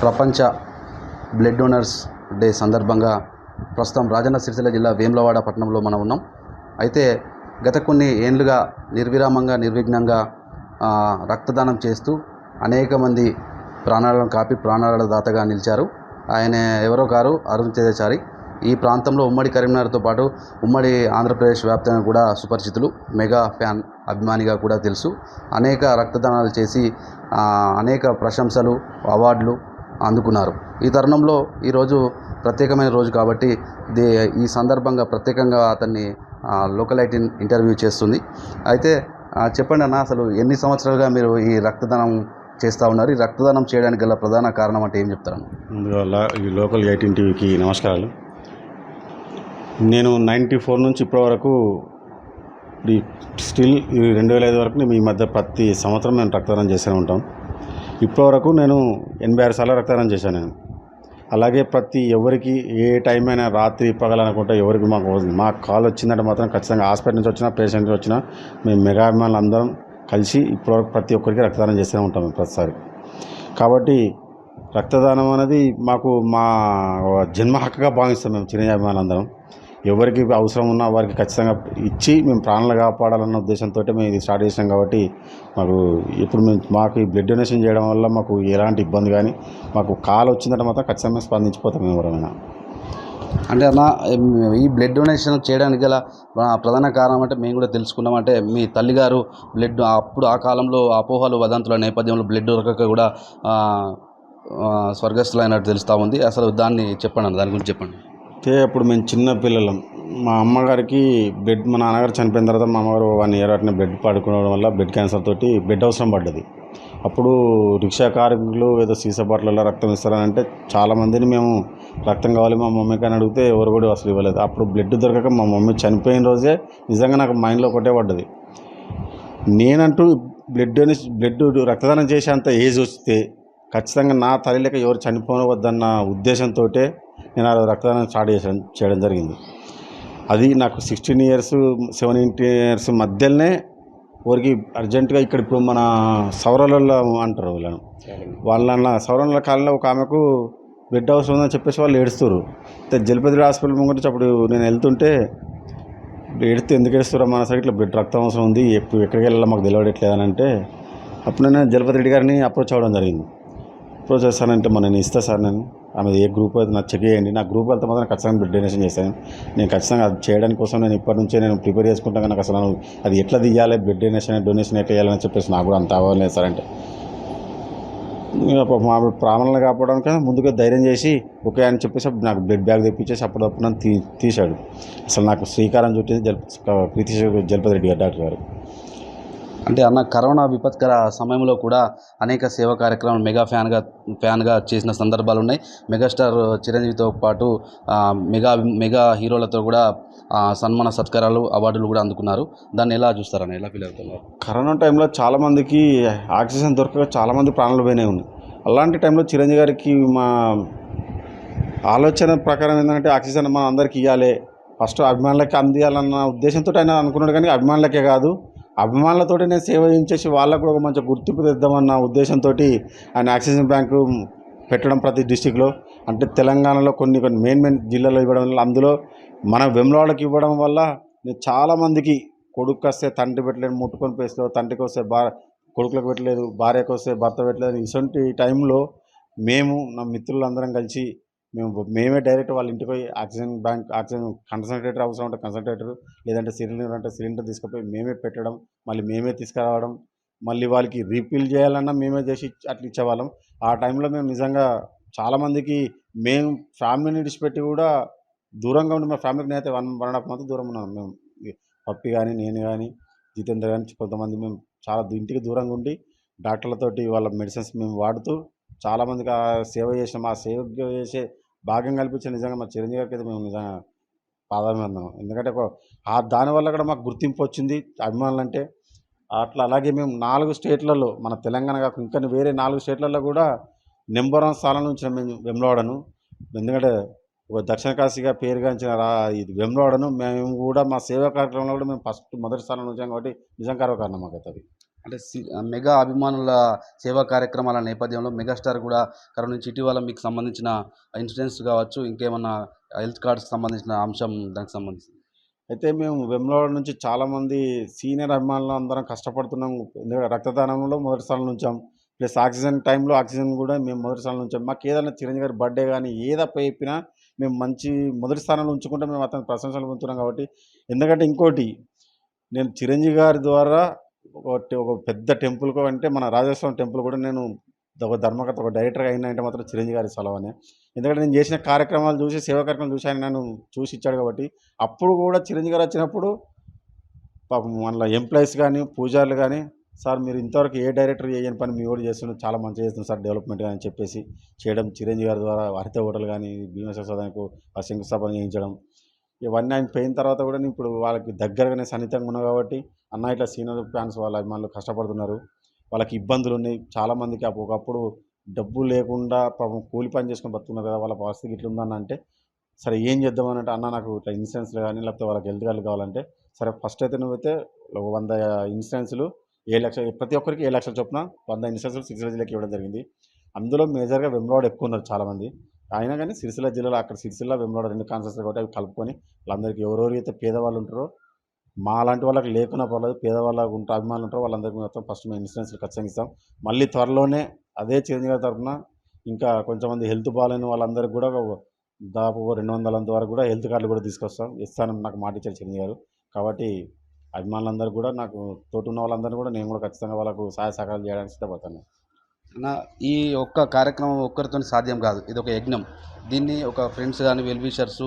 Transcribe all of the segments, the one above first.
ప్రపంచ blood donors day సందర్భంగా ప్రస్తుతం రాజన్న సిరిసిల్ల జిల్లా వేములవాడ పట్టణంలో మనం ఉన్నాం. అయితే గత కొన్ని ఏండ్లుగా నిర్విఘ్నంగా రక్తదానం చేస్తూ అనేక మంది ప్రాణాలను కాపి ప్రాణాల దాతగా నిలిచారు. ఆయన ఎవరో కారు అరుణ్ తేజచారి. ఈ ప్రాంతంలో ఉమ్మడి కరీంనగర్తో పాటు ఉమ్మడి ఆంధ్రప్రదేశ్ వ్యాప్తంగా కూడా సుపరిచితులు. మెగా ఫ్యాన్ అభిమానిగా కూడా తెలుసు. అనేక రక్తదానాలు చేసి అనేక ప్రశంసలు అవార్డులు అందుకున్నారు. ఈ తరుణంలో ఈరోజు ప్రత్యేకమైన రోజు కాబట్టి ఈ సందర్భంగా ప్రత్యేకంగా అతన్ని లోకల్ 18 ఇంటర్వ్యూ చేస్తుంది. అయితే చెప్పండి అన్న, అసలు ఎన్ని సంవత్సరాలుగా మీరు ఈ రక్తదానం చేస్తూ ఉన్నారు? ఈ రక్తదానం చేయడానికి గల ప్రధాన కారణం అంటే ఏం చెప్తారు? అందువల్ల ఈ లోకల్ 18 టీవీకి నమస్కారాలు. నేను 94 నుంచి ఇప్పటి వరకు స్టిల్ 2005 వరకు మేము ఈ మధ్య ప్రతి సంవత్సరం మేము రక్తదానం చేస్తూనే ఉంటాం. ఇప్పటి వరకు నేను 86 సార్లు రక్తదానం చేశాను నేను. అలాగే ప్రతి ఎవరికి ఏ టైం అయినా రాత్రి పగలనుకుంటే ఎవరికి మాకు కాల్ వచ్చిందంటే మాత్రం ఖచ్చితంగా హాస్పిటల్ నుంచి వచ్చినా పేషెంట్ నుంచి వచ్చినా మేము మెగా అభిమానులు అందరం కలిసి ఇప్పటివరకు ప్రతి ఒక్కరికి రక్తదానం చేస్తూనే ఉంటాం మేము ప్రతిసారి. కాబట్టి రక్తదానం అనేది మాకు మా జన్మ హక్కుగా భావిస్తాం మేము చిరంజీవి అభిమానులు అందరం. ఎవరికి అవసరం ఉన్నా వారికి ఖచ్చితంగా ఇచ్చి మేము ప్రాణాలు కాపాడాలన్న ఉద్దేశంతో మేము ఇది స్టార్ట్ చేసాం. కాబట్టి ఇప్పుడు మాకు ఈ బ్లడ్ డొనేషన్ చేయడం వల్ల మాకు ఎలాంటి ఇబ్బంది కానీ మాకు కాల్ వచ్చిందంటే మాత్రం ఖచ్చితంగా స్పందించిపోతాం మేము ఎవరైనా. అంటే అన్న, ఈ బ్లడ్ డొనేషన్ చేయడానికి గల ప్రధాన కారణం అంటే మేము కూడా తెలుసుకున్నామంటే మీ తల్లిగారు బ్లడ్ అప్పుడు ఆ కాలంలో అపోహలు వదంతుల నేపథ్యంలో బ్లడ్ దొరకక కూడా స్వర్గస్థులైనట్టు తెలుస్తూ ఉంది. అసలు దాన్ని చెప్పండి అన్న, దాని గురించి చెప్పండి. అయితే అప్పుడు మేము చిన్న పిల్లలం. మా అమ్మగారికి బ్లడ్, మా నాన్నగారు చనిపోయిన తర్వాత మా అమ్మగారు 1 ఇయర్ అట్నే బ్లడ్ పడుకోవడం వల్ల బ్లడ్ క్యాన్సర్ తోటి బ్లడ్ అవసరం పడ్డది. అప్పుడు రిక్షా కార్మికులు ఏదో సీసా బాటిల్లో రక్తం ఇస్తారని అంటే చాలామందిని మేము రక్తం కావాలి మా మమ్మీకి అని అడిగితే ఎవరు కూడా అసలు ఇవ్వలేదు. అప్పుడు బ్లడ్ దొరకక మా మమ్మీ చనిపోయిన రోజే నిజంగా నాకు మైండ్లో ఒకటే పడ్డది. నేనంటూ బ్లడ్ రక్తదానం చేసేంత ఏజ్ వస్తే ఖచ్చితంగా నా తల్లి లెక్క ఎవరు చనిపోవద్దన్న ఉద్దేశంతో నేను ఆ రక్తదానం స్టార్ట్ చేయడం జరిగింది. అది నాకు 16 ఇయర్స్ 17 ఇయర్స్ మధ్యలోనే ఊరికి అర్జెంటుగా ఇక్కడ ఇప్పుడు మన సౌరాలలో అంటారు వాళ్ళ సౌరాల కాలంలో ఒక ఆమెకు బ్లడ్ అవసరం ఉందని చెప్పేసి వాళ్ళు ఏడుస్తారు. అయితే జలపతి హాస్పిటల్ ముందు అప్పుడు నేను వెళ్తుంటే ఏడితే ఎందుకు ఏడుస్తారో మన సైడ్ ఇట్లా బ్లడ్ రక్తం అవసరం ఉంది, ఎక్కడికి వెళ్ళాలో మాకు తెలియట్లేదని అంటే అప్పుడు నేను జలపతి రెడ్డి గారిని అప్రోచ్ అవ్వడం జరిగింది. అప్రోచ్ చేస్తానంటే నేను ఇస్తా సార్, నేను ఆమె ఏ గ్రూప్ అయితే నాకు చెక్ చేయండి, నా గ్రూప్ వెళ్తే మాత్రం ఖచ్చితంగా బ్లడ్ డొనేషన్ చేస్తాను. నేను ఖచ్చితంగా అది చేయడానికి కోసం నేను ఇప్పటి నుంచే నేను ప్రిపేర్ చేసుకుంటాను. నాకు అసలు అది ఎట్లా తీయాలి, బ్లడ్ డొనేషన్ ఎట్లా చేయాలని చెప్పేసి నాకు కూడా అంత అవ్వలేదు సార్. అంటే మా ప్రాణాలను కాపాడడానికి ముందుగా ధైర్యం చేసి ఓకే అని చెప్పేసి నాకు బ్లడ్ బ్యాగ్ తెప్పించేసి అప్పుడప్పుడు నన్ను తీశాడు. అసలు నాకు శ్రీకారం చుట్టింది జలపతి రెడ్డి గారు, డాక్టర్ గారు. అంటే అన్న, కరోనా విపత్కర సమయంలో కూడా అనేక సేవా కార్యక్రమాలు ఫ్యాన్గా చేసిన సందర్భాలు ఉన్నాయి. మెగాస్టార్ చిరంజీవితో పాటు మెగా హీరోలతో కూడా సన్మాన సత్కారాలు అవార్డులు కూడా అందుకున్నారు. దాన్ని ఎలా చూస్తారన్న, ఎలా ఫీల్ అవుతున్నారు? కరోనా టైంలో చాలామందికి ఆక్సిజన్ దొరకక చాలామంది ప్రాణాలు పోయినాయి ఉన్నాయి. అలాంటి టైంలో చిరంజీవి గారికి మా ఆలోచన ప్రకారం ఏంటంటే ఆక్సిజన్ మనం అందరికీ ఇవ్వాలి, ఫస్ట్ అభిమానులకి అందియాలన్న ఉద్దేశంతో ఆయన అనుకున్నాడు. కానీ అభిమానులకే కాదు, అభిమానులతో నేను సేవ చేయించేసి వాళ్ళకు కూడా ఒక మంచి గుర్తింపు తెద్దామన్న ఉద్దేశంతో ఆయన ఆక్సిజన్ బ్యాంకు పెట్టడం ప్రతి డిస్టిక్లో. అంటే తెలంగాణలో కొన్ని మెయిన్ జిల్లాలో ఇవ్వడం వల్ల, అందులో మన వెమ్లవాడకి ఇవ్వడం వల్ల నేను చాలామందికి కొడుకు వస్తే తండ్రి పెట్టలేదు, ముట్టుకొని పేస్లో తండ్రికి వస్తే కొడుకులకు పెట్టలేదు, భార్యకు వస్తే భర్త పెట్టలేదు. ఇటువంటి టైంలో మేము నా మిత్రులందరం కలిసి మేమే డైరెక్ట్ వాళ్ళ ఇంటికి పోయి ఆక్సిజన్ కన్సన్ట్రేటర్ అవసరం ఉంటే కన్సన్ట్రేటర్, లేదంటే సిలిండర్ అంటే సిలిండర్ తీసుకుపోయి మేమే పెట్టడం, మళ్ళీ మేమే తీసుకురావడం, మళ్ళీ వాళ్ళకి రీఫిల్ చేయాలన్నా మేమే చేసి అట్లా ఇచ్చేవాళ్ళం. ఆ టైంలో మేము నిజంగా చాలామందికి మేము ఫ్యామిలీని విడిచిపెట్టి కూడా దూరంగా ఉండి, మా ఫ్యామిలీకి నేనైతే 1.5 మంత్ దూరం ఉన్నాను. మేము పప్పి కానీ నేను కానీ జితేంద్ర కానీ కొంతమంది మేము చాలా ఇంటికి దూరంగా ఉండి డాక్టర్లతోటి వాళ్ళ మెడిసిన్స్ మేము వాడుతూ చాలామందికి సేవ చేసాం. ఆ సేవ చేసే భాగ్యం కల్పించే నిజంగా మా చిరంజీవి గారికి అయితే మేము నిజంగా పాదాభివందనం. ఎందుకంటే దానివల్ల కూడా మాకు గుర్తింపు వచ్చింది అభిమానులు అంటే. అట్లా అలాగే మేము 4 స్టేట్లలో, మన తెలంగాణ కాకుండా ఇంకా వేరే 4 స్టేట్లలో కూడా నెంబర్ 1 స్థానం నుంచి మేము వెమ్లవాడను. ఎందుకంటే ఒక దక్షిణ కాశీగా పేరుగాంచిన ఇది వెమ్లవాడను మేము కూడా మా సేవా కార్యక్రమంలో కూడా మేము మొదటి స్థానంలో వచ్చాం. కాబట్టి నిజం గర్వకారణం మాకు అది. అంటే మెగా అభిమానుల సేవా కార్యక్రమాల నేపథ్యంలో మెగాస్టార్ కూడా కరోనా నుంచి ఇటీవల మీకు సంబంధించిన ఇన్సూరెన్స్ కావచ్చు, ఇంకేమన్నా హెల్త్ కార్డ్స్‌కి సంబంధించిన అంశం దానికి సంబంధించి. అయితే మేము వేములవాడ నుంచి చాలామంది సీనియర్ అభిమానులు అందరం కష్టపడుతున్నాం. ఎందుకంటే రక్తదానంలో మొదటి స్థానంలో ఉంచాం. ప్లస్ ఆక్సిజన్ టైంలో ఆక్సిజన్ గూడా మేము మొదటి స్థానంలో ఉంచాం. మాకేదైనా చిరంజీవి గారి బర్త్‌డే గాని, ఏదప్ప చెప్పినా మేము మంచి మొదటి స్థానంలో ఉంచుకుంటే మేము అతనికి ప్రశంసలు పొందుతున్నాం కాబట్టి ఎందుకంటే ఇంకోటి నేను చిరంజీవి గారి ద్వారా ఒక పెద్ద టెంపుల్‌కో అంటే మన రాజేశ్వరం టెంపుల్ కూడా నేను ఒక ధర్మకర్త, ఒక డైరెక్టర్‌గా అయినా అంటే మాత్రం చిరంజీవి గారి చలవనే. ఎందుకంటే నేను చేసిన కార్యక్రమాలు చూసి, సేవా కార్యక్రమాలు చూసి ఆయన నన్ను చూసి ఇచ్చాడు కాబట్టి, అప్పుడు కూడా చిరంజీవి గారు వచ్చినప్పుడు పాపం అందులో ఎంప్లాయీస్ గాని, పూజారులు గాని, "సార్ మీరు ఇంతవరకు ఏ డైరెక్టర్ చేయని పని మీ వోడు చేస్తుండు. చాలా మంచిగా చేస్తుండు సార్ డెవలప్‌మెంట్‌గా" అని చెప్పేసి చేయడం. చిరంజీవి గారి ద్వారా హరిత హోటల్ గాని, భీమేశ్వర సదన్‌కు ఆ శంకుస్థాపన చేయించడం. ఇవన్నీ ఆయన పోయిన తర్వాత కూడా నేను ఇప్పుడు వాళ్ళకి దగ్గరగానే సన్నిహితంగా ఉన్నా కాబట్టి, అన్న ఇట్లా సీనియర్ ఫ్యాన్స్ వాళ్ళ అభిమానులు కష్టపడుతున్నారు. వాళ్ళకి ఇబ్బందులున్నాయి. చాలామందికి ఒకప్పుడు డబ్బు లేకుండా పాపం కూలి పని చేసుకొని బతుకుతున్నారు కదా! వాళ్ళ పరిస్థితి ఇట్లుందన్న అంటే, సరే ఏం చేద్దామనంటే, అన్న నాకు ఇట్లా ఇన్సూరెన్స్‌లు గాని, లేకపోతే వాళ్ళకి హెల్త్ కార్డ్‌లు కావాలంటే, సరే ఫస్ట్ అయితే నువ్వైతే 100 ఇన్సూరెన్స్‌లు 7,00,000 ప్రతి ఒక్కరికి 7,00,000 చొప్పున 100 ఇన్సూరెన్స్‌లు సిరిసిల్ల జిల్లాకి ఇవ్వడం జరిగింది. అందులో మేజర్‌గా వేములవాడ ఎక్కువున్నారు చాలామంది. అయినా గాని సిరిసిల్ల జిల్లాలో అక్కడ సిరిసిల్ల, వేములవాడ 2 కాన్స్టిట్యూన్సీలు కాబట్టి అవి కలుపుకొని వాళ్ళందరికీ ఎవరెవరైతే పేదవాళ్ళు ఉంటారో, మాలాంటి వాళ్ళకి లేకున్నా పర్లేదు పేదవాళ్ళకు అభిమానులు ఉంటారో వాళ్ళందరికీ మాత్రం ఫస్ట్ మేము ఇన్సూరెన్స్‌లు ఖచ్చితంగా ఇస్తాం. మళ్ళీ త్వరలోనే అదే చిరంజీవి గారి తరపున ఇంకా కొంచెంమంది హెల్త్ బాలేని వాళ్ళందరికి కూడా దాదాపు 200 వరకు కూడా హెల్త్ కార్డ్‌లు కూడా తీసుకొస్తాం. ఇస్తానని నాకు మాట ఇచ్చారు చిరంజీవి గారు. కాబట్టి అభిమానులందరూ కూడా నాకు తోటున్న వాళ్ళందరిని కూడా నేను కూడా ఖచ్చితంగా వాళ్ళకు సహాయ సహకారాలు చేయడానికి సిద్ధపడతాను. నా ఈ ఒక్క కార్యక్రమం ఒక్కరితోని సాధ్యం కాదు. ఇదొక యజ్ఞం. దీన్ని ఒక ఫ్రెండ్స్ గాని, వెల్ విషర్సు,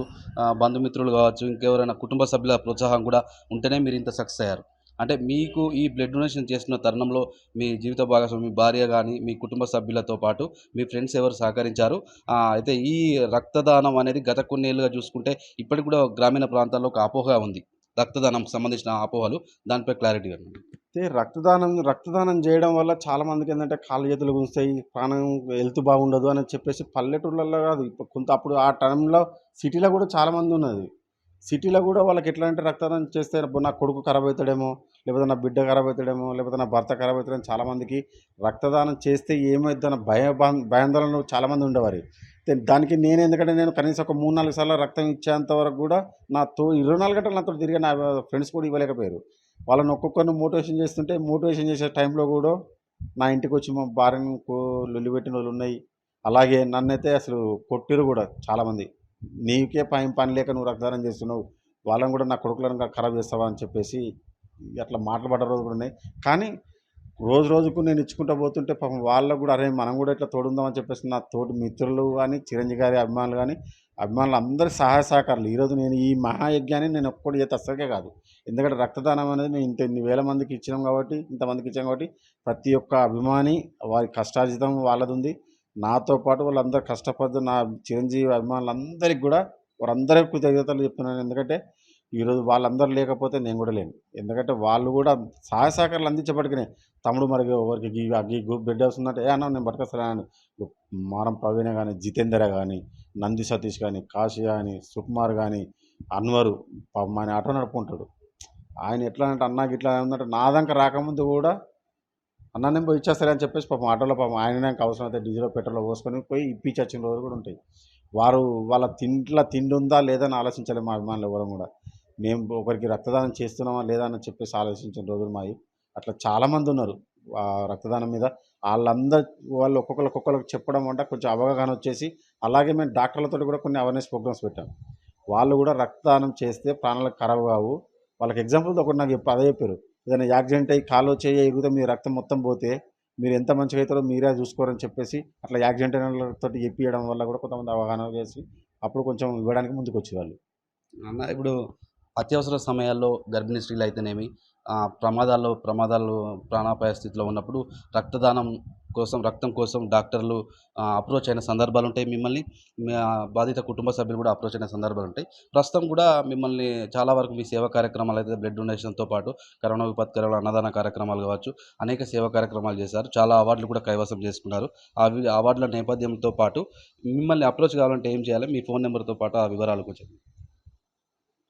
బంధుమిత్రులు కావచ్చు, ఇంకెవరైనా కుటుంబ సభ్యుల ప్రోత్సాహం కూడా ఉంటేనే మీరింత సక్సెస్ అయ్యారు. అంటే మీకు ఈ బ్లడ్ డొనేషన్ చేస్తున్న తరుణంలో మీ జీవిత భాగస్వామి, మీ భార్య గాని, మీ కుటుంబ సభ్యులతో పాటు మీ ఫ్రెండ్స్ ఎవరు సహకరించారు? అయితే ఈ రక్తదానం అనేది గత కొన్నేళ్లుగా చూసుకుంటే ఇప్పటికి కూడా గ్రామీణ ప్రాంతాల్లో ఒక అపోహ ఉంది. రక్తదానంకి సంబంధించిన అపోహలు. దానిపై క్లారిటీ ఇవ్వండి. అయితే రక్తదానం జేయడం వల్ల చాలామందికేందంటే కాళ్ళు చేతులు గుంజుతాయి, ప్రాణం హెల్త్ బాగుండదు అని చెప్పేసి పల్లెటూర్లలో గాదు. ఇప్పుడు కొంత అప్పుడు ఆ టైంలో సిటీలో గూడా చాలామందున్నది. సిటీలో గూడా వాళ్ళకెట్లా అంటే రక్తదానం చేస్తే నా కొడుకు ఖరాబ్ అయితాడేమో, లేకపోతే నా బిడ్డ ఖరాబ్ అయితాడేమో, లేకపోతే నా భర్త ఖరాబ్ అయితాడని చాలామందికి రక్తదానం చేస్తే ఏమైద్దన్న భయాందోళనలు చాలామంది ఉండేవారు. దానికి నేను ఎందుకంటే నేను కనీసం ఒక 3, 4 సార్లు రక్తం ఇచ్చేంత వరకు గూడా 24 గంటలు నాతోటి తిరిగే నా ఫ్రెండ్స్ కూడా ఇవ్వలేకపోయారు. వాళ్ళని ఒక్కొక్కరిని మోటివేషన్ చేస్తుంటే, మోటివేషన్ చేసే టైంలో గూడా నా ఇంటికొచ్చి మా భార్యని లొల్లి పెట్టినోళ్ళున్నాయి. అలాగే నన్నైతే అసలు కొట్టిర్రు గూడా చాలామంది. "నీకే పని లేక నువ్వు రక్తదానం చేస్తున్నావు. వాళ్ళని గూడా నా కొడుకులను ఖరాబ్ చేస్తావా?" అని చెప్పేసి అట్లా మాటలు పడ్డ రోజులు కూడా ఉన్నాయి. కానీ రోజు రోజుకు నేను ఇచ్చుకుంటా పోతుంటే పాపం వాళ్ళకి గూడా అరే! మనం గూడా ఇట్లా తోడుందాం అని చెప్పేసి నా తోటి మిత్రులు గాని, చిరంజీవి గారి అభిమానులు గాని, అభిమానులందరి సహాయ సహకారాలు ఈరోజు నేను ఈ మహాయజ్ఞాన్ని నేను ఒక్కడు చేస్తే అస్సలకే కాదు. ఎందుకంటే రక్తదానం అనేది మేము ఇన్ని వేల మందికి ఇచ్చినాం కాబట్టి, ఇంతమందికి ఇచ్చాం కాబట్టి, ప్రతి ఒక్క అభిమాని వారి కష్టార్జితం వాళ్ళదుంది. నాతో పాటు వాళ్ళందరూ కష్టపడుతున్న నా చిరంజీవి అభిమానులందరికి గూడా వారందరికి కృతజ్ఞతలు చెప్తున్నాను. ఎందుకంటే ఈరోజు వాళ్ళందరూ లేకపోతే నేను గూడా లేను. ఎందుకంటే వాళ్ళు గూడా సహాయ సహకారాలు అందించేప్పటికినే తమ్ముడు మరి ఎవరికి గీ గ్రూప్ బ్లడ్ వస్తుందంటే, "ఏ అన్న నేను పట్టుకొస్తాను" అని మారం ప్రవీణ గాని, జితేందర్ గాని, నంది సతీష్ గాని, కాశీ గాని, సుకుమార్ గాని, అన్వరు పాపం ఆయన ఆటో నడుపుకుంటాడు. ఆయన ఎట్లా అంటే అన్న గిట్లా ఉందంటే నా దాంక రాకముందు గూడా అన్న నేను పోయి ఇచ్చేస్తాలే అని చెప్పేసి పాపం ఆటోలో పాపం ఆయననే అవసరం అయితే డీజిలో పెట్రోల్లో పోసుకొని పోయి ఇప్పించి వచ్చిన రోజులు కూడా ఉంటాయి. వారు వాళ్ళ తిండి ఉందా లేదా అని ఆలోచించలే మా అభిమానులు ఎవ్వరం గూడా. మేము ఒకరికి రక్తదానం చేస్తున్నామా లేదా అని చెప్పేసి ఆలోచించిన రోజులు మాయి. అట్లా చాలామందున్నారు రక్తదానం మీద. వాళ్ళు ఒక్కొక్కళ్ళకి చెప్పడం వల్ల కొంచెం అవగాహన వచ్చేసి, అలాగే మేము డాక్టర్లతోటి కూడా కొన్ని అవేర్‌నెస్ ప్రోగ్రామ్స్ పెట్టాం. వాళ్ళు గూడా రక్తదానం చేస్తే ప్రాణాలు ఖరాబు కావు. వాళ్ళకి ఎగ్జాంపుల్‌తో ఒకటి నాకు అదే చెప్పారు. ఏదైనా యాక్సిడెంట్ అయ్యి కాలో, చెయ్యో ఇరిగితే మీ రక్తం మొత్తం పోతే మీరెంత మంచిగా అయితారో మీరే చూసుకోరని చెప్పేసి, అట్లా యాక్సిడెంట్ అయిన వాళ్ళతోటి చెప్పియడం వల్ల కూడా కొంతమంది అవగాహన చేసి, అప్పుడు కొంచెం ఇవ్వడానికి ముందుకొచ్చేవాళ్ళు. అన్న ఇప్పుడు అత్యవసర సమయాల్లో గర్భిణీ స్త్రీలయితేనేమి, ప్రమాదాలు ప్రాణాపాయ స్థితిలో ఉన్నప్పుడు రక్తదానం కోసం, రక్తం కోసం డాక్టర్లు అప్రోచ్ అయిన సందర్భాలుంటాయి మిమ్మల్ని. బాధిత కుటుంబ సభ్యులు కూడా అప్రోచ్ అయిన సందర్భాలుంటాయి. ప్రస్తుతం కూడా మిమ్మల్ని చాలా వరకు మీ సేవా కార్యక్రమాలైతే బ్లడ్ డొనేషన్‌తో పాటు కరోనా విపత్కరాల అన్నదాన కార్యక్రమాలు కావచ్చు, అనేక సేవా కార్యక్రమాలు చేశారు. చాలా అవార్డులు కూడా కైవసం చేసుకున్నారు. అవార్డుల నేపథ్యంతో పాటు మిమ్మల్ని అప్రోచ్ కావాలంటే ఏం చేయాలి? మీ ఫోను నంబర్‌తో పాటు ఆ వివరాలు కొంచెం.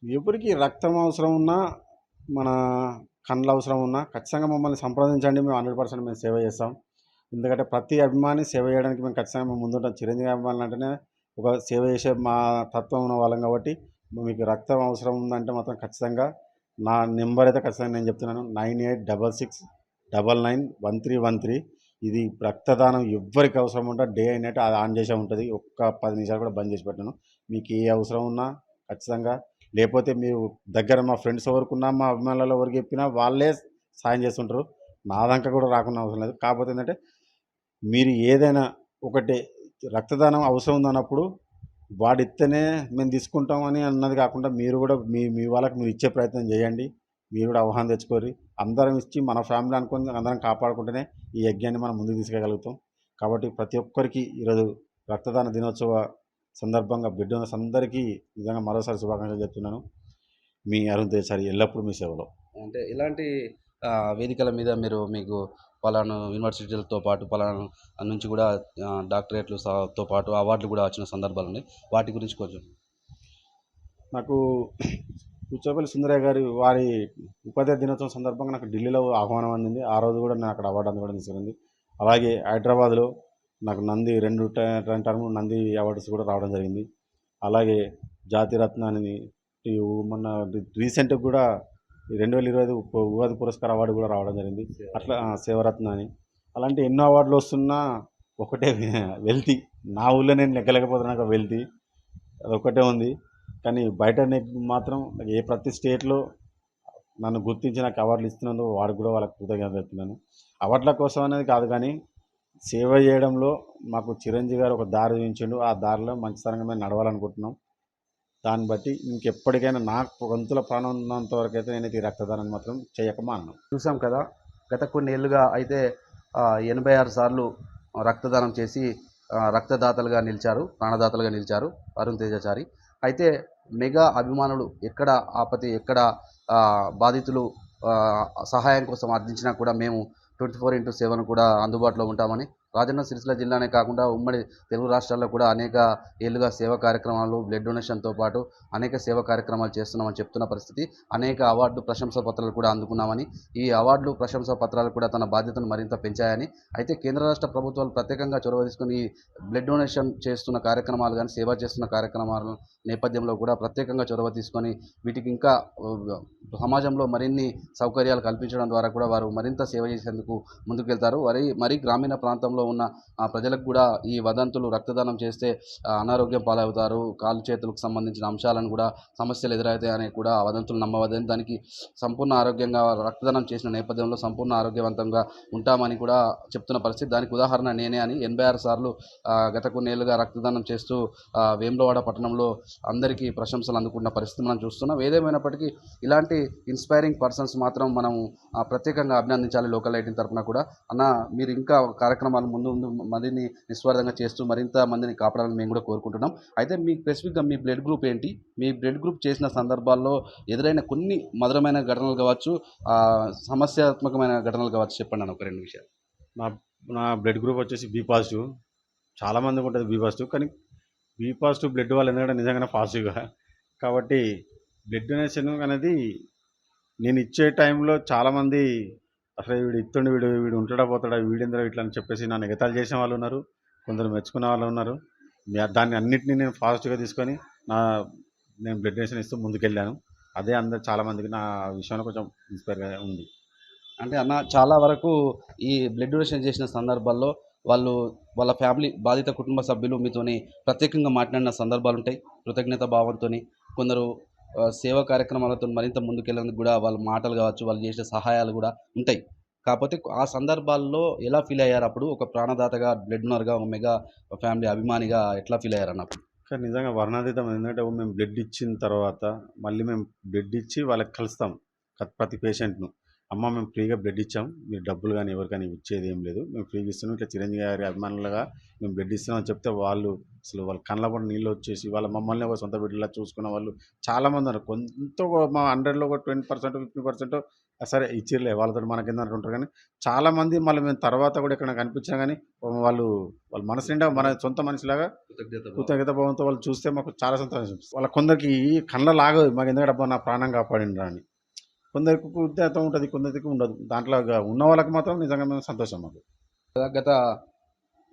ఎవరికి రక్తం అవసరం ఉన్నా మన కళ్ళ అవసరం ఉన్నా ఖచ్చితంగా మమ్మల్ని సంప్రదించండి. మేము 100% మేము సేవ చేస్తాం. ఎందుకంటే ప్రతి అభిమాని సేవ చేయడానికి మేము ఖచ్చితంగా మేము ముందుంటాం. చిరంజీవి అభిమానులు అంటేనే ఒక సేవ చేసే మా తత్వం ఉన్న వాళ్ళం కాబట్టి మీకు రక్తం అవసరం ఉందంటే మాత్రం ఖచ్చితంగా నా నెంబర్ అయితే ఖచ్చితంగా నేను చెప్తున్నాను 9866991313. ఇది రక్తదానం ఎవ్వరికి అవసరం ఉంటే డే అండ్ నైట్ అది ఆన్ చేసే ఉంటుంది. ఒక్క 10 నిమిషాలు కూడా బంద్ చేసి పెట్టను. మీకు ఏ అవసరం ఉన్నా ఖచ్చితంగా, లేకపోతే మీరు దగ్గర మా ఫ్రెండ్స్ ఎవరికున్నా మా అభిమానులలో ఎవరికి చెప్పినా వాళ్ళే సాయం చేస్తుంటారు. నా దాకా కూడా రాకుండా అవసరం లేదు. కాకపోతే ఏంటంటే మీరు ఏదైనా ఒకటి రక్తదానం అవసరం ఉందన్నప్పుడు వాడిస్తేనే మేము తీసుకుంటాం అని అన్నది కాకుండా మీరు కూడా మీ మీ వాళ్ళకి మీరు ఇచ్చే ప్రయత్నం చేయండి. మీరు కూడా అవగాహన తెచ్చుకోరి. అందరం ఇచ్చి మన ఫ్యామిలీ అనుకొని అందరం కాపాడుకుంటేనే ఈ యజ్ఞాన్ని మనం ముందుకు తీసుకెళ్ళగలుగుతాం. కాబట్టి ప్రతి ఒక్కరికి ఈరోజు రక్తదాన దినోత్సవ సందర్భంగా బ్లడ్ డోనర్స్ అందరికీ నిజంగా మరోసారి శుభాకాంక్షలు చెప్తున్నాను. మీ అరుణ్ తేజారి ఎల్లప్పుడూ మీ సేవలో. అంటే ఇలాంటి వేదికల మీద మీరు మీకు పలానా యూనివర్సిటీలతో పాటు పలానా నుంచి కూడా డాక్టరేట్లు తో పాటు అవార్డులు కూడా వచ్చిన సందర్భాలు ఉన్నాయి. వాటి గురించి కొంచెం. నాకు కూచోపల్లి సుందరయ్య గారి వారి ఉపాధ్యాయ దినోత్సవం సందర్భంగా నాకు ఢిల్లీలో ఆహ్వానం అందింది. ఆ రోజు కూడా నేను అక్కడ అవార్డు అందుకోవడం తీసుకుంది. అలాగే హైదరాబాద్లో నాకు నంది 2 టర్మ్ నంది అవార్డ్స్ కూడా రావడం జరిగింది. అలాగే జాతిరత్న అని మొన్న రీసెంట్గా కూడా 2025 ఉగాది పురస్కార అవార్డు కూడా రావడం జరిగింది. అట్లా సేవరత్న అని అలాంటి ఎన్నో అవార్డులు వస్తున్నా ఒకటే వెల్తీ. నా ఊళ్ళో నేను లెక్కలేకపోతున్నా వెల్తీ అదొక్కటే ఉంది. కానీ బయట మాత్రం ఏ ప్రతి స్టేట్లో నన్ను గుర్తించి నాకు అవార్డులు ఇస్తున్నందుకు వాడికి కూడా వాళ్ళకి కృతజ్ఞత చెప్తున్నాను. అవార్డుల కోసం అనేది కాదు, కానీ సేవ చేయడంలో మాకు చిరంజీవి గారు ఒక దారి చూపించిండు. ఆ దారిలో మంచితనంగా మేము నడవాలనుకుంటున్నాం. దాన్ని బట్టి ఇంకెప్పటికైనా నాకు వంతుల ప్రాణం ఉన్నంత వరకు అయితే నేనైతే ఈ రక్తదానం మాత్రం చేయకమాను. చూసాం కదా, గత కొన్ని ఏళ్ళుగా అయితే 86 సార్లు రక్తదానం చేసి రక్తదాతలుగా నిలిచారు, ప్రాణదాతలుగా నిలిచారు అరుణ్ తేజాచారి. అయితే మెగా అభిమానులు ఎక్కడ ఆపతి, ఎక్కడ బాధితులు సహాయం కోసం అర్థించినా కూడా మేము 24/7 కూడా అందుబాటులో ఉంటామని, రాజన్న సిరిసిల్ల జిల్లానే కాకుండా ఉమ్మడి తెలుగు రాష్ట్రాల్లో కూడా అనేక ఏళ్ళుగా సేవా కార్యక్రమాలు, బ్లడ్ డొనేషన్తో పాటు అనేక సేవా కార్యక్రమాలు చేస్తున్నామని చెప్తున్న పరిస్థితి. అనేక అవార్డు ప్రశంసా పత్రాలు కూడా అందుకున్నామని, ఈ అవార్డులు ప్రశంసా పత్రాలు కూడా తన బాధ్యతను మరింత పెంచాయని, అయితే కేంద్ర రాష్ట్ర ప్రభుత్వాలు ప్రత్యేకంగా చొరవ తీసుకుని ఈ బ్లడ్ డొనేషన్ చేస్తున్న కార్యక్రమాలు కానీ, సేవ చేస్తున్న కార్యక్రమాల నేపథ్యంలో కూడా ప్రత్యేకంగా చొరవ తీసుకొని వీటికి ఇంకా సమాజంలో మరిన్ని సౌకర్యాలు కల్పించడం ద్వారా కూడా వారు మరింత సేవ చేసేందుకు ముందుకెళ్తారు. మరి గ్రామీణ ప్రాంతంలో ఉన్న ప్రజలకు కూడా ఈ వదంతులు రక్తదానం చేస్తే అనారోగ్యం పాలవుతారు, కాలు చేతులకు సంబంధించిన అంశాలను కూడా సమస్యలు ఎదురవుతాయని కూడా వదంతులు నమ్మవద్దని, దానికి సంపూర్ణ ఆరోగ్యంగా రక్తదానం చేసిన నేపథ్యంలో సంపూర్ణ ఆరోగ్యవంతంగా ఉంటామని కూడా చెప్తున్న పరిస్థితి. దానికి ఉదాహరణ నేనే అని 86 సార్లు గత కొన్నేళ్లుగా రక్తదానం చేస్తూ వేములవాడ పట్టణంలో అందరికీ ప్రశంసలు అందుకున్న పరిస్థితి మనం చూస్తున్నాం. ఏదేమైనప్పటికీ ఇలాంటి ఇన్స్పైరింగ్ పర్సన్స్ మాత్రం మనం ప్రత్యేకంగా అభినందించాలి లోకల్ లైటింగ్ తరఫున కూడా. అన్న, మీరు ఇంకా కార్యక్రమాలు ముందు మందిని నిస్వార్థంగా చేస్తూ మరింత మందిని కాపాడాలని మేము కూడా కోరుకుంటున్నాం. అయితే మీ స్పెసిఫిక్గా మీ బ్లడ్ గ్రూప్ ఏంటి? మీ బ్లడ్ గ్రూప్ చేసిన సందర్భాల్లో ఎదురైన కొన్ని మధురమైన ఘటనలు కావచ్చు, సమస్యాత్మకమైన ఘటనలు కావచ్చు, చెప్పండి అన్న ఒక 2 విషయాలు. నా బ్లడ్ గ్రూప్ వచ్చేసి బి పాజిటివ్. చాలామందికి ఉంటుంది బి పాజిటివ్, కానీ బి పాజిటివ్ బ్లడ్ వాళ్ళు ఎందుకంటే నిజంగానే పాజిటివ్గా. కాబట్టి బ్లడ్ డొనేషన్ అనేది నేను ఇచ్చే టైంలో చాలామంది అసలు వీడు ఇస్తుండే, వీడు ఉంటాడా పోతాడా, వీడేంద్ర ఇట్లా అని చెప్పేసి నన్ను ఎగతాళి చేసిన వాళ్ళు ఉన్నారు, కొందరు మెచ్చుకునే వాళ్ళు ఉన్నారు. దాన్ని అన్నింటినీ నేను పాజిటివ్గా తీసుకొని నేను బ్లడ్ డొనేషన్ ఇస్తూ ముందుకెళ్ళాను. అదే అందరు చాలామందికి నా విషయంలో కొంచెం ఇన్స్పైర్గా ఉంది. అంటే అన్న, చాలా వరకు ఈ బ్లడ్ డొనేషన్ చేసిన సందర్భాల్లో వాళ్ళ ఫ్యామిలీ బాధిత కుటుంబ సభ్యులు మీతోని ప్రత్యేకంగా మాట్లాడిన సందర్భాలు ఉంటాయి. కృతజ్ఞత భావంతో కొందరు సేవా కార్యక్రమాలతో మరింత ముందుకెళ్ళడానికి కూడా వాళ్ళ మాటలు కావచ్చు, వాళ్ళు చేసే సహాయాలు కూడా ఉంటాయి. కాకపోతే ఆ సందర్భాల్లో ఎలా ఫీల్ అయ్యారు? అప్పుడు ఒక ప్రాణదాతగా, బ్లడ్ డోనర్గా, ఒక మెగా ఫ్యామిలీ అభిమానిగా ఎట్లా ఫీల్ అయ్యారు అన్నప్పుడు? కానీ నిజంగా వర్ణాతీతం. ఎందుకంటే మేము బ్లడ్ ఇచ్చిన తర్వాత మళ్ళీ మేము బ్లడ్ ఇచ్చి వాళ్ళకి కలుస్తాం ప్రతి పేషెంట్ను. అమ్మ, మేము ఫ్రీగా బ్లడ్ ఇచ్చాం, మీరు డబ్బులు కానీ ఎవరికైనా ఇచ్చేది ఏం లేదు, మేము ఫ్రీగా ఇస్తున్నాం, ఇట్లా చిరంజీవి గారి అభిమానులుగా మేము బ్లడ్ ఇస్తున్నాం అని చెప్తే వాళ్ళు అసలు వాళ్ళ కళ్ళ పడి నీళ్ళు వచ్చేసి వాళ్ళ మమ్మల్ని ఒక సొంత బిడ్డలా చూసుకున్న వాళ్ళు చాలామంది ఉన్నారు. కొంత మా 100లో ఒక 20%, 50% సరే ఇచ్చిర్లే, వాళ్ళతో మనకిందన్నట్టు ఉంటారు. కానీ చాలామంది మళ్ళీ మేము తర్వాత కూడా ఎక్కడ కనిపించినా కానీ వాళ్ళ మనసు నిండా మన సొంత మనిషిలాగా కృతజ్ఞత భావంతో వాళ్ళు చూస్తే మాకు చాలా సంతోషం. వాళ్ళ కొందరికి కళ్ళ లాగదు మాకు, ఎందుకంటే అబ్బా నా ప్రాణం కాపాడిండ్రా అని. కొందరికి కృతజ్ఞత ఉంటుంది, కొందరికి ఉండదు. దాంట్లో ఉన్న వాళ్ళకి మాత్రం నిజంగా సంతోషం మాకు. గత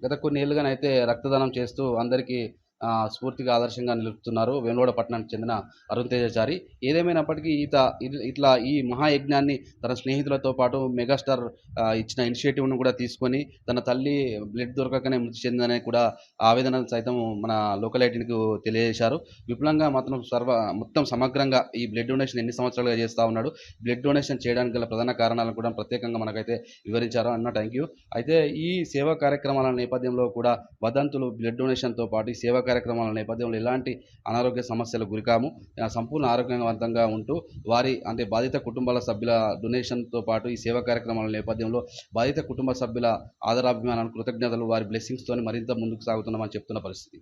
గత కొన్ని ఏళ్ళుగానైతే రక్తదానం చేస్తూ అందరికీ స్ఫూర్తిగా ఆదర్శంగా నిలుపుతున్నారు వేములవాడ పట్టణానికి చెందిన అరుణ్ తేజచారి. ఏదేమైనప్పటికీ ఇట్లా ఈ మహాయజ్ఞాన్ని తన స్నేహితులతో పాటు మెగాస్టార్ ఇచ్చిన ఇనిషియేటివ్‌ను కూడా తీసుకొని తన తల్లి బ్లడ్ దొరకకనే మృతి చెందిందని కూడా ఆవేదనలు సైతం మన లోకలైటీకి తెలియజేశారు. విపులంగా మాత్రం మొత్తం సమగ్రంగా ఈ బ్లడ్ డొనేషన్ ఎన్ని సంవత్సరాలుగా చేస్తా ఉన్నాడు, బ్లడ్ డొనేషన్ చేయడానికి గల ప్రధాన కారణాలను కూడా ప్రత్యేకంగా మనకైతే వివరించారు. అన్న థ్యాంక్ యూ. అయితే ఈ సేవా కార్యక్రమాల నేపథ్యంలో కూడా వదంతులు బ్లడ్ డొనేషన్‌తో పాటు ఈ సేవా కార్యక్రమాల నేపథ్యంలో ఎలాంటి అనారోగ్య సమస్యలకు గురికాము. సంపూర్ణ ఆరోగ్యవంతంగా ఉంటూ అంటే బాధిత కుటుంబాల సభ్యుల డొనేషన్‌తో పాటు ఈ సేవా కార్యక్రమాల నేపథ్యంలో బాధిత కుటుంబ సభ్యుల ఆదరాభిమానాలు, కృతజ్ఞతలు, వారి బ్లెస్సింగ్స్‌తోని మరింత ముందుకు సాగుతున్నామని చెప్తున్న పరిస్థితి.